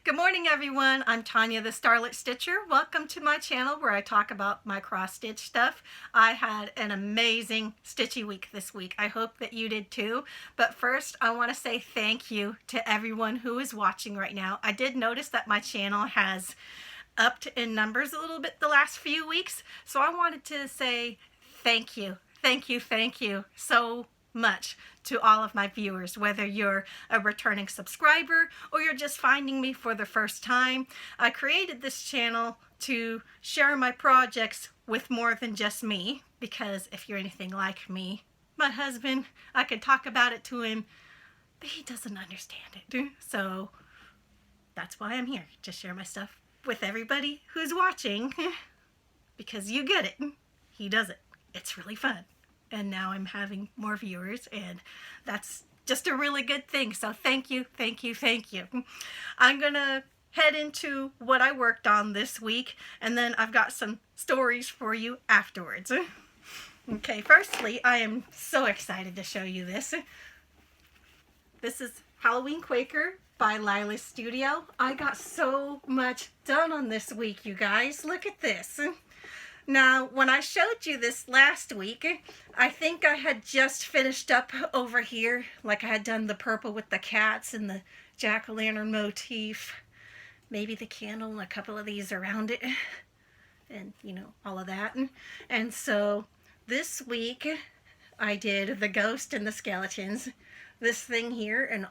Good morning, everyone. I'm Tanya the Starlit Stitcher. Welcome to my channel where I talk about my cross stitch stuff. I had an amazing stitchy week this week. I hope that you did too. But first, I want to say thank you to everyone who is watching right now. I did notice that my channel has upped in numbers a little bit the last few weeks. So I wanted to say thank you. Thank you so much to all of my viewers, whether you're a returning subscriber or you're just finding me for the first time. I created this channel to share my projects with more than just me, because if you're anything like me, my husband, I could talk about it to him, but he doesn't understand it. So that's why I'm here, to share my stuff with everybody who's watching, because you get it. He does it. It's really fun. And now I'm having more viewers, and that's just a really good thing. So thank you. I'm gonna head into what I worked on this week, and then I've got some stories for you afterwards. Okay, firstly, I am so excited to show you this. This is Halloween Quaker by Lila's Studio. I got so much done on this week, you guys. Look at this. Now, when I showed you this last week, I think I had just finished up over here, like I had done the purple with the cats and the jack-o'-lantern motif, maybe the candle and a couple of these around it, and, you know, all of that. And so this week, I did the ghost and the skeletons, this thing here, and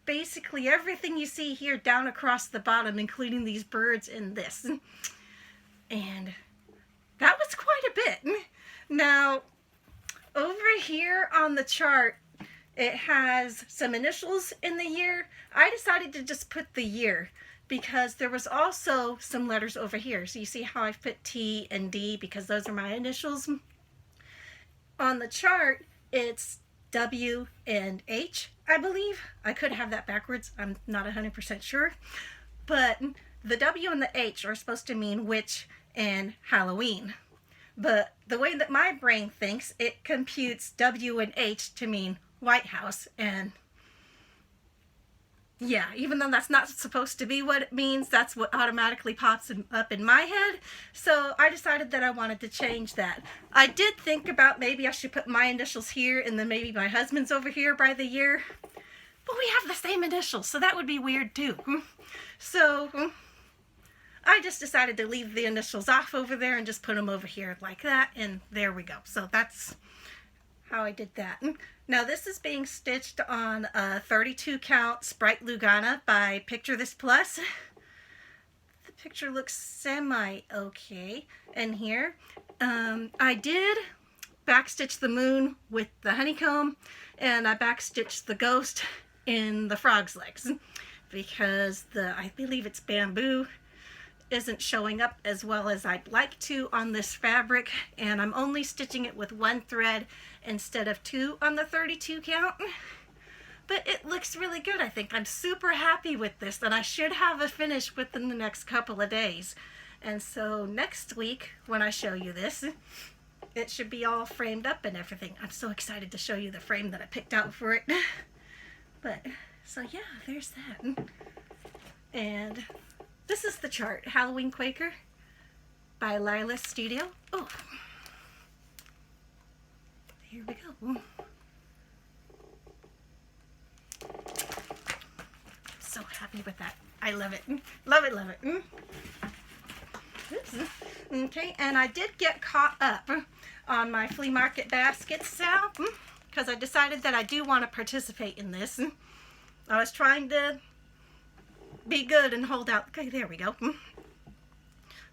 basically everything you see here down across the bottom, including these birds and this. And that was quite a bit. Now, over here on the chart, it has some initials in the year. I decided to just put the year because there was also some letters over here. So you see how I've put T and D because those are my initials. On the chart, it's W and H, I believe. I could have that backwards. I'm not 100% sure. But the W and the H are supposed to mean witch and Halloween. But the way that my brain thinks, it computes W and H to mean White House. And yeah, even though that's not supposed to be what it means, that's what automatically pops up in my head. So I decided that I wanted to change that. I did think about maybe I should put my initials here and then maybe my husband's over here by the year. But we have the same initials, so that would be weird too. So I just decided to leave the initials off over there and just put them over here like that, and there we go. So that's how I did that. Now this is being stitched on a 32 count Sprite Lugana by Picture This Plus. The picture looks semi-okay in here. I did backstitch the moon with the honeycomb, and I backstitched the ghost in the frog's legs because I believe it's bamboo, isn't showing up as well as I'd like to on this fabric, and I'm only stitching it with one thread instead of two on the 32 count. But it looks really good. I think I'm super happy with this, and I should have a finish within the next couple of days. And so next week when I show you this, it should be all framed up and everything. I'm so excited to show you the frame that I picked out for it. But so yeah, there's that. And this is the chart, Halloween Quaker by Lila's Studio. Oh, here we go. So happy with that. I love it. Love it. Oops. Okay, and I did get caught up on my flea market basket sale because I decided that I do want to participate in this. I was trying to be good and hold out. Okay, there we go.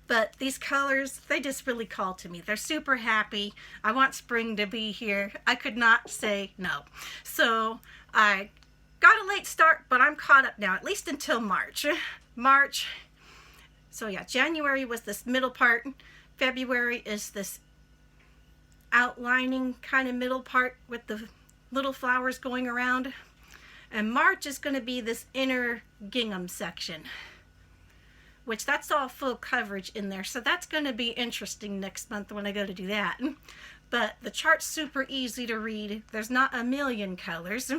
But these colors, they just really call to me. They're super happy. I want spring to be here. I could not say no. So I got a late start, but I'm caught up now, at least until March. So yeah, January was this middle part. February is this outlining kind of middle part with the little flowers going around. And March is going to be this inner gingham section, which that's all full coverage in there. So that's going to be interesting next month when I go to do that. But the chart's super easy to read. There's not a million colors.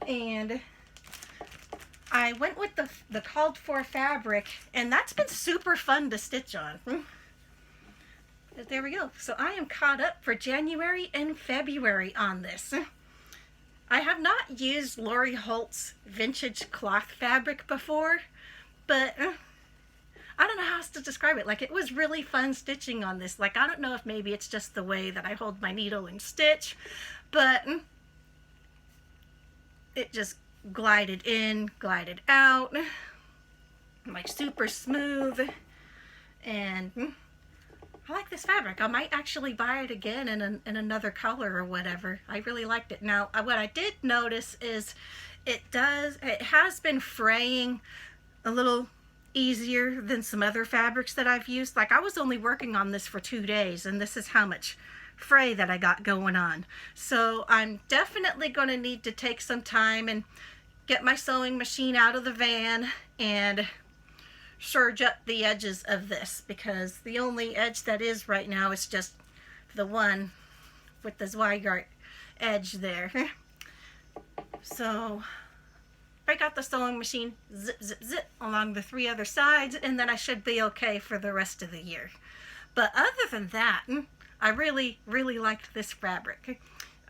And I went with the called for fabric, and that's been super fun to stitch on. But there we go. So I am caught up for January and February on this. I have not used Lori Holt's vintage cloth fabric before, but I don't know how else to describe it. Like, it was really fun stitching on this. Like, I don't know if maybe it's just the way that I hold my needle and stitch, but it just glided in, glided out, like super smooth, and I like this fabric. I might actually buy it again in another color or whatever. I really liked it. Now, what I did notice is it has been fraying a little easier than some other fabrics that I've used. Like, I was only working on this for 2 days, and this is how much fray that I got going on. So I'm definitely going to need to take some time and get my sewing machine out of the van and serge up the edges of this, because the only edge that is right now is just the one with the Zweigart edge there. So I got the sewing machine, zip, zip, zip along the 3 other sides, and then I should be okay for the rest of the year. But other than that, I really, really liked this fabric.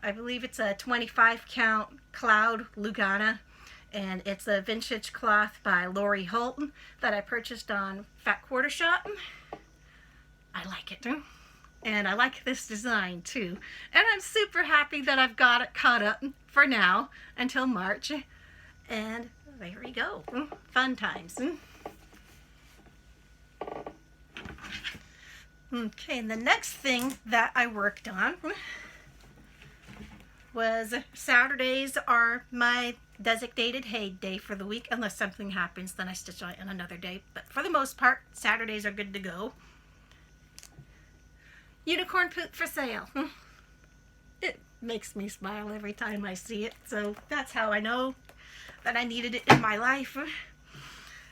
I believe it's a 25 count Cloud Lugana, and it's a vintage cloth by Lori Holt that I purchased on Fat Quarter Shop. I like it, and I like this design too. And I'm super happy that I've got it caught up for now until March. And there we go, fun times. Okay, and the next thing that I worked on was Saturdays are my designated hay day for the week. Unless something happens, then I stitch on it on another day. But for the most part, Saturdays are good to go. Unicorn poop for sale. It makes me smile every time I see it. So that's how I know that I needed it in my life.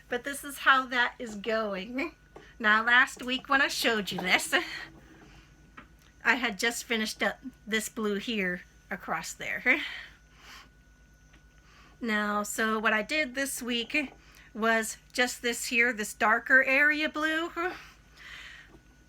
But this is how that is going. Now, last week when I showed you this, I had just finished up this blue here across there. Now, so what I did this week was just this here, this darker area blue.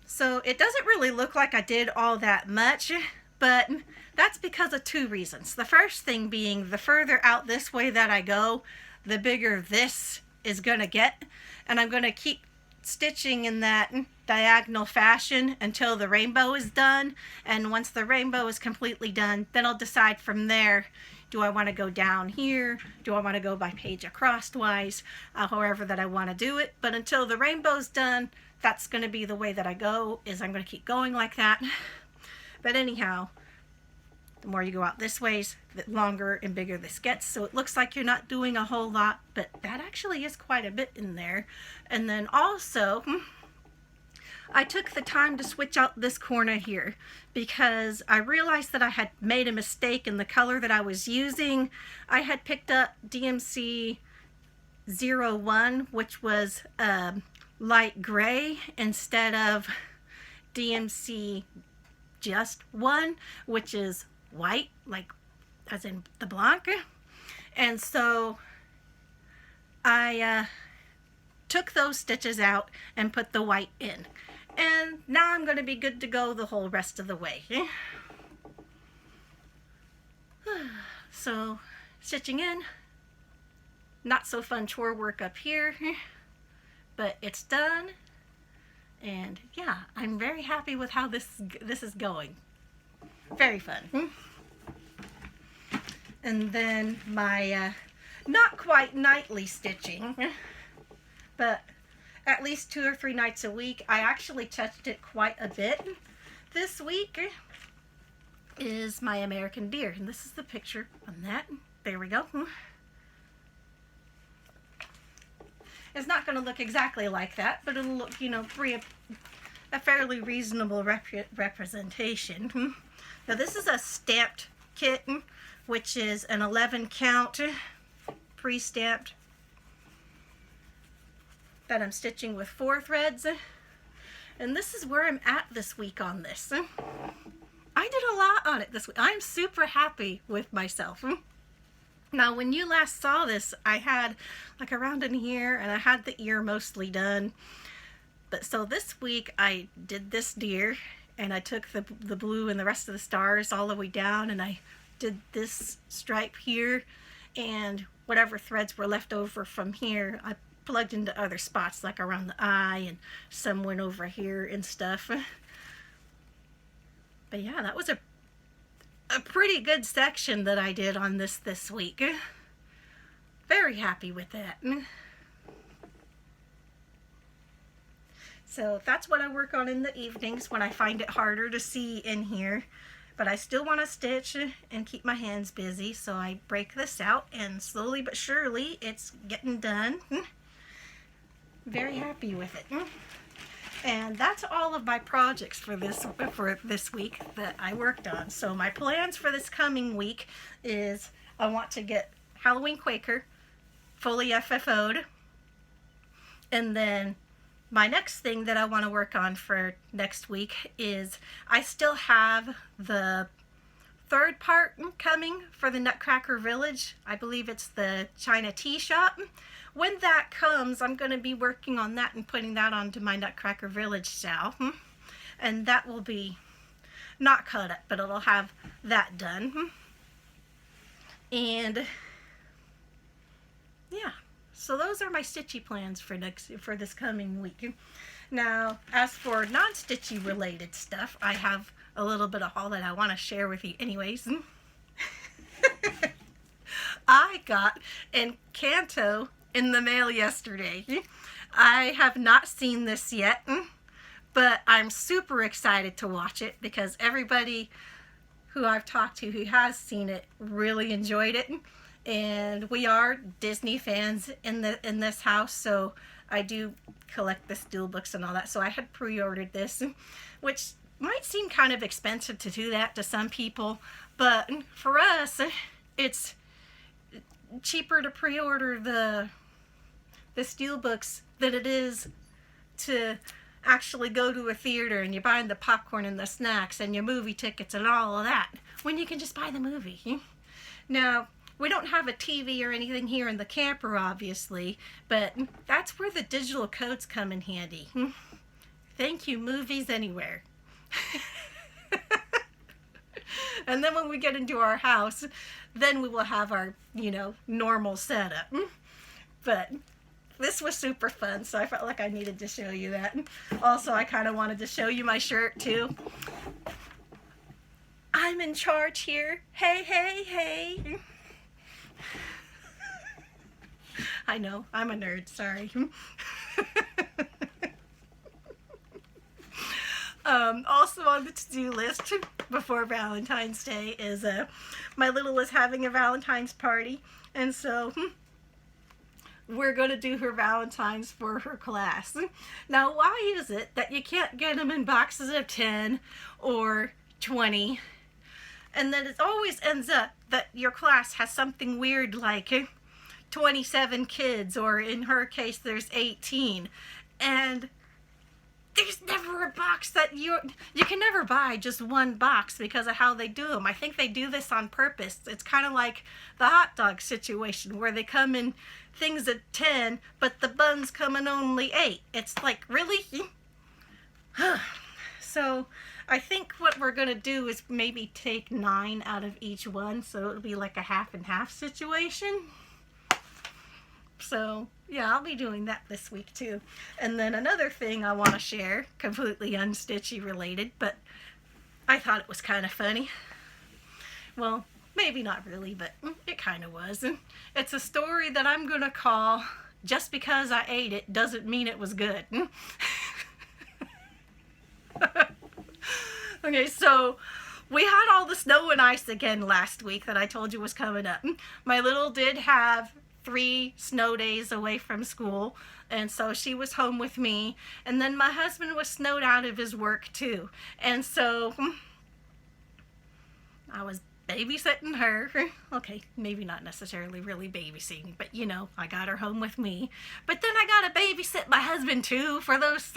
So it doesn't really look like I did all that much, but that's because of 2 reasons. The first thing being, the further out this way that I go, the bigger this is gonna get, and I'm gonna keep stitching in that diagonal fashion until the rainbow is done. And once the rainbow is completely done, then I'll decide from there, do I want to go down here, do I want to go by page crosswise, however that I want to do it. But until the rainbow's done, that's going to be the way that I go, is I'm going to keep going like that. But anyhow, the more you go out this ways, the longer and bigger this gets. So it looks like you're not doing a whole lot, but that actually is quite a bit in there. And then also, I took the time to switch out this corner here because I realized that I had made a mistake in the color that I was using. I had picked up DMC 01, which was light gray, instead of DMC just 1, which is white, like as in the blanc. And so I took those stitches out and put the white in, and now I'm going to be good to go the whole rest of the way. So stitching in, not so fun chore work up here, but it's done. And yeah, I'm very happy with how this is going. Very fun. And then my not quite nightly stitching, but at least 2 or 3 nights a week. I actually touched it quite a bit this week. Is my American Deer, and this is the picture on that. There we go. It's not going to look exactly like that, but it'll look, you know, a fairly reasonable representation. Now this is a stamped kit, which is an 11 count pre-stamped that I'm stitching with 4 threads. And this is where I'm at this week on this. I did a lot on it this week. I'm super happy with myself. Now, when you last saw this, I had like around in here, and I had the ear mostly done. But so this week I did this deer, and I took the blue and the rest of the stars all the way down, and I did this stripe here, and whatever threads were left over from here, I plugged into other spots like around the eye, and some went over here and stuff. But yeah, that was a pretty good section that I did on this week. Very happy with that. So that's what I work on in the evenings when I find it harder to see in here. But I still want to stitch and keep my hands busy, so I break this out, and slowly but surely it's getting done. Very happy with it. And that's all of my projects for this week that I worked on. So my plans for this coming week is I want to get Halloween Quaker fully FFO'd. And then my next thing that I want to work on for next week is I still have the third part coming for the Nutcracker Village. I believe it's the China Tea Shop. When that comes, I'm going to be working on that and putting that onto my Nutcracker Village style. And that will be not cut up, but it'll have that done. And yeah, so those are my stitchy plans for this coming week. Now, as for non-stitchy related stuff, I have a little bit of haul that I want to share with you anyways. I got Encanto in the mail yesterday. I have not seen this yet, but I'm super excited to watch it because everybody who I've talked to who has seen it really enjoyed it. And we are Disney fans in this house, so I do collect the steel books and all that. So I had pre-ordered this, which might seem kind of expensive to do that to some people, but for us, it's cheaper to pre-order the steel books than it is to actually go to a theater and you're buying the popcorn and the snacks and your movie tickets and all of that when you can just buy the movie. Now, we don't have a TV or anything here in the camper, obviously, but that's where the digital codes come in handy. Thank you, Movies Anywhere. And then when we get into our house, then we will have our, normal setup. But this was super fun, so I felt like I needed to show you that. Also, I kind of wanted to show you my shirt, too. I'm in charge here. Hey, hey, hey. I know, I'm a nerd, sorry. Also on the to-do list before Valentine's Day is my little is having a Valentine's party, and so we're going to do her Valentine's for her class. Now, why is it that you can't get them in boxes of 10 or 20? And then it always ends up that your class has something weird like 27 kids, or in her case, there's 18. And there's never a box that you can never buy just one box because of how they do them. I think they do this on purpose. It's kind of like the hot dog situation where they come in things at 10, but the buns come in only 8. It's like, really? So I think what we're going to do is maybe take 9 out of each one, so it'll be like a half and half situation. So yeah, I'll be doing that this week too. And then another thing I want to share, completely unstitchy related, but I thought it was kind of funny. Well, maybe not really, but it kind of was. It's a story that I'm going to call Just Because I Ate It Doesn't Mean It Was Good. Okay, so we had all the snow and ice again last week that I told you was coming up. My little did have 3 snow days away from school, and so she was home with me, and then my husband was snowed out of his work too, and so I was babysitting her. Okay, maybe not necessarily really babysitting, but I got her home with me, but then I gotta babysit my husband too for those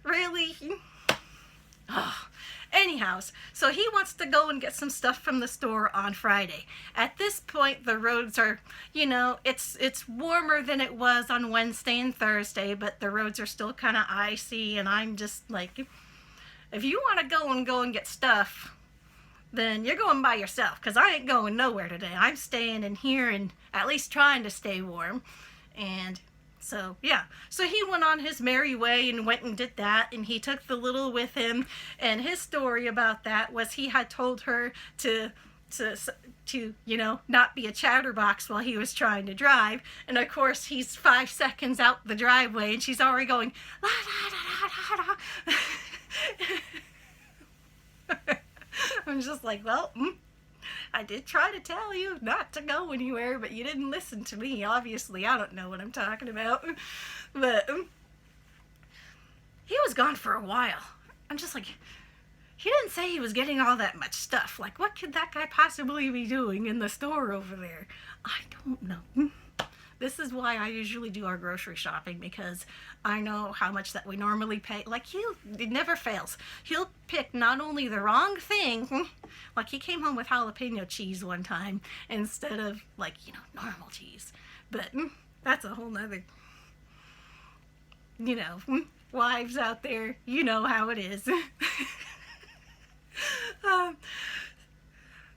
really. Oh. Anyhow, so he wants to go and get some stuff from the store on Friday. At this point, the roads are, it's warmer than it was on Wednesday and Thursday, but the roads are still kind of icy, and I'm just like, if you want to go and get stuff, then you're going by yourself, because I ain't going nowhere today. I'm staying in here and at least trying to stay warm. And so, yeah. So he went on his merry way and went and did that, and he took the little with him. And his story about that was he had told her to not be a chatterbox while he was trying to drive. And of course, he's 5 seconds out the driveway, and she's already going, la, la, la, la, la, la. I'm just like, well, I did try to tell you not to go anywhere, but you didn't listen to me. Obviously, I don't know what I'm talking about. But he was gone for a while. I'm just like, he didn't say he was getting all that much stuff. Like, what could that guy possibly be doing in the store over there? I don't know. This is why I usually do our grocery shopping, because I know how much that we normally pay. Like, it never fails. He'll pick not only the wrong thing, like he came home with jalapeno cheese one time instead of, like, normal cheese. But that's a whole nother, wives out there, you know how it is.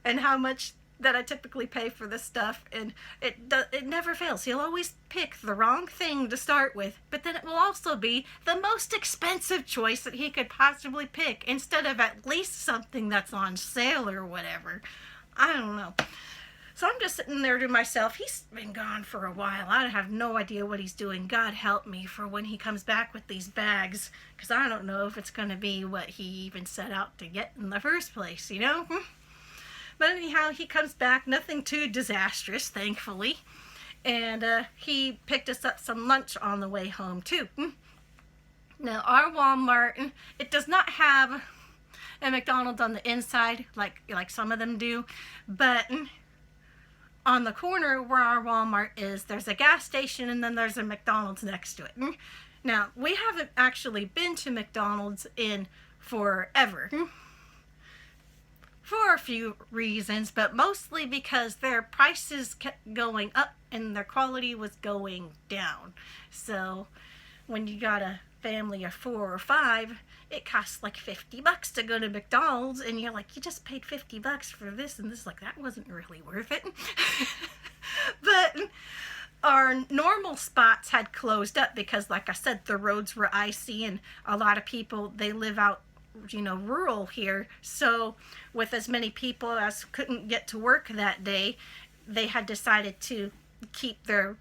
And how much that I typically pay for this stuff, and it never fails. He'll always pick the wrong thing to start with, but then it will also be the most expensive choice that he could possibly pick, instead of at least something that's on sale or whatever. I don't know. So I'm just sitting there to myself. He's been gone for a while. I have no idea what he's doing. God help me for when he comes back with these bags, because I don't know if it's going to be what he even set out to get in the first place, But anyhow, he comes back, nothing too disastrous, thankfully. And he picked us up some lunch on the way home, too. Now, our Walmart, it does not have a McDonald's on the inside like some of them do. But on the corner where our Walmart is, there's a gas station, and then there's a McDonald's next to it. Now, we haven't actually been to McDonald's in forever. For a few reasons, but mostly because their prices kept going up and their quality was going down. So when you got a family of 4 or 5, it costs like $50 to go to McDonald's, and you're like, you just paid $50 for this and this. Like, that wasn't really worth it. But our normal spots had closed up because, like I said, the roads were icy, and a lot of people, they live out rural here. So with as many people as couldn't get to work that day, they had decided to keep their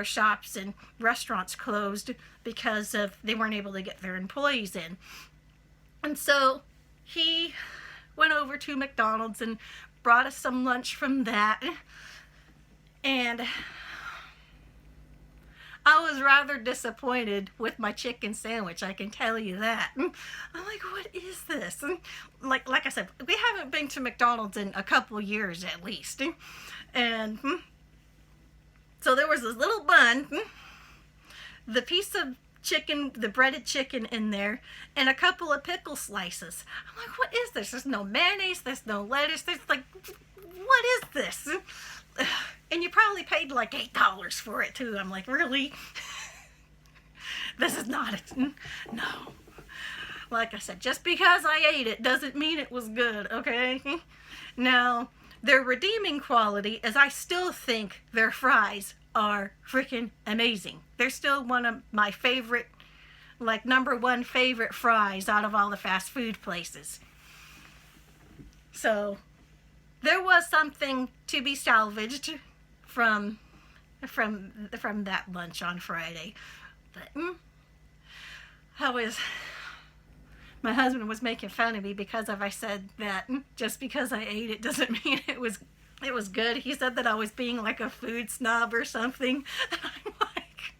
shops and restaurants closed because of they weren't able to get their employees in. And so he went over to McDonald's and brought us some lunch from that. And I was rather disappointed with my chicken sandwich, I can tell you that. I'm like, what is this? Like I said, we haven't been to McDonald's in a couple years at least. And so there was this little bun, the piece of chicken, the breaded chicken in there, and a couple of pickle slices. I'm like, what is this? There's no mayonnaise, there's no lettuce, there's like, what is this? And you probably paid like $8 for it too. I'm like, really? This is not it. No. Like I said, just because I ate it doesn't mean it was good, okay? Now, their redeeming quality is I still think their fries are freaking amazing. They're still one of my favorite, like #1 favorite fries out of all the fast food places. So there was something to be salvaged from that lunch on Friday. But my husband was making fun of me because I said that just because I ate it doesn't mean it was good. He said that I was being like a food snob or something. And I'm like,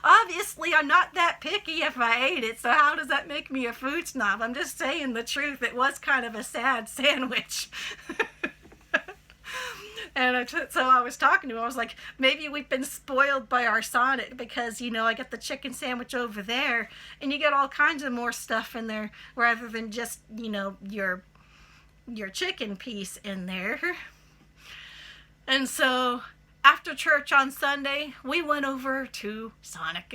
obviously I'm not that picky if I ate it, so how does that make me a food snob? I'm just saying the truth. It was kind of a sad sandwich. And so I was talking to him. I was like, maybe we've been spoiled by our Sonic because, you know, I get the chicken sandwich over there and you get all kinds of more stuff in there rather than just, you know, your chicken piece in there. And so after church on Sunday, we went over to Sonic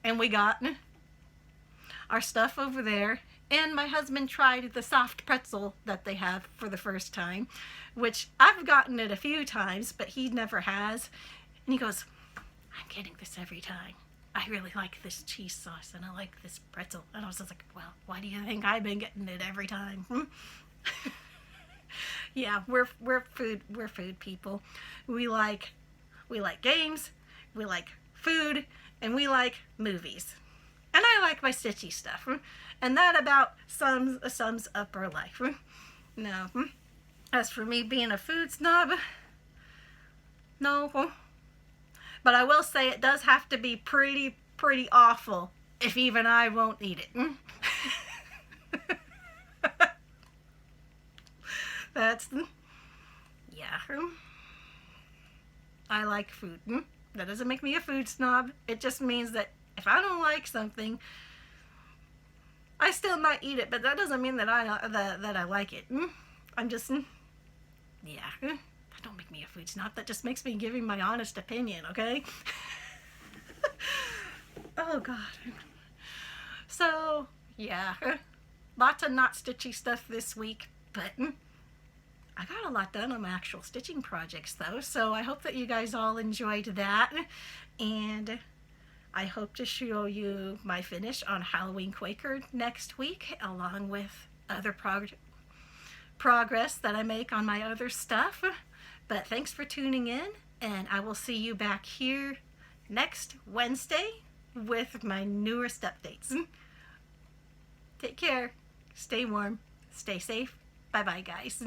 and we got our stuff over there. And my husband tried the soft pretzel that they have for the first time, which I've gotten it a few times, but he never has. And he goes, I'm getting this every time. I really like this cheese sauce and I like this pretzel. And I was just like, well, why do you think I've been getting it every time? Yeah, we're food people. We like games, we like food, and we like movies. And I like my stitchy stuff. And that about sums up our life. Now, as for me being a food snob, no. But I will say it does have to be pretty awful if even I won't eat it. That's, yeah. I like food. That doesn't make me a food snob. It just means that if I don't like something, I still might eat it, but that doesn't mean that I like it. I'm just, yeah. That don't make me a food snob. That just makes me giving my honest opinion, okay? Oh, God. So, yeah. Lots of not stitchy stuff this week, but I got a lot done on my actual stitching projects, though, so I hope that you guys all enjoyed that, and I hope to show you my finish on Halloween Quaker next week, along with other progress that I make on my other stuff. But thanks for tuning in, and I will see you back here next Wednesday with my newest updates. Take care, stay warm, stay safe. Bye-bye, guys.